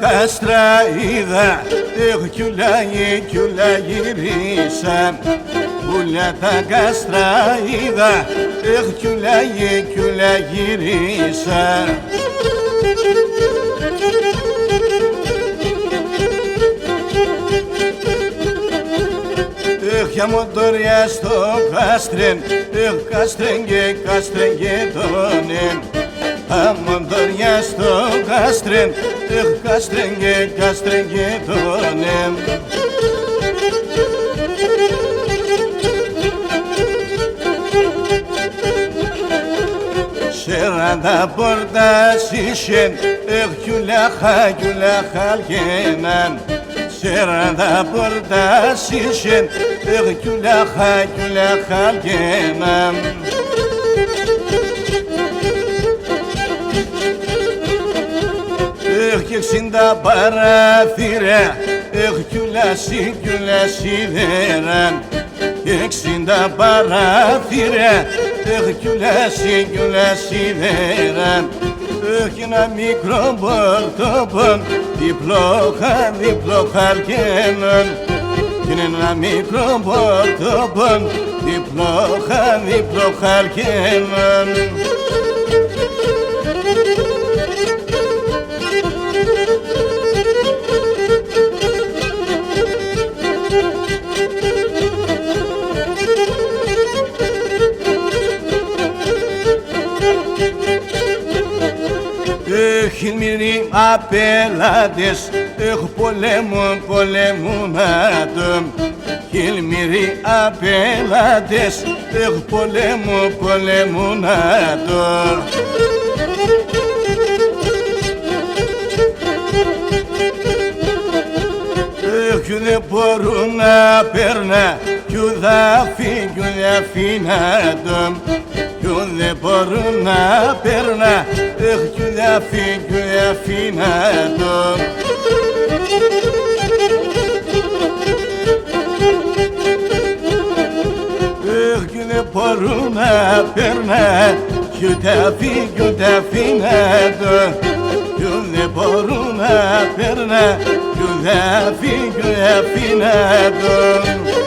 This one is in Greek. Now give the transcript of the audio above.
κάστρα είδα, κιούλα γυρίσα. Ούλα τα κάστρα είδα, κιούλα γυρίσα. Για μοτόρια στο κάστρεν, κάστρεν και τόνεν. Μοτόρια στο κάστρεν, κάστρεν και τόνεν. Σέραντα πόρτας είσεν, κιούλα χαλκέναν. Σέραντα πόρτας είσεν, κιούλα χαλκέναν. Και 60 παράθυρα, κιούλα σίδεραν. Και 60 παράθυρα, κιούλα σίδεραν. Κι ένα μικρό πορτόπον, διπλό χαρκένον. Κι ένα μικρό πορτόπον, διπλό χαρκένον. Χιλμύροι απελάτες, πολεμούν άτομ. Χιλμύροι απελάτες, πολεμούν άτομ. Κι δεν μπορούν να περνά, κι ουδα φύγουν άτομ. Κι δεν μπορούν να περνά, κι ουδα φύγουν άτομ. Κι δεν μπορούν να περνά, κι ουδα φύγουν άτομ. Κι δεν μπορούν να περνά, κι ουδα φύγουν άτομ.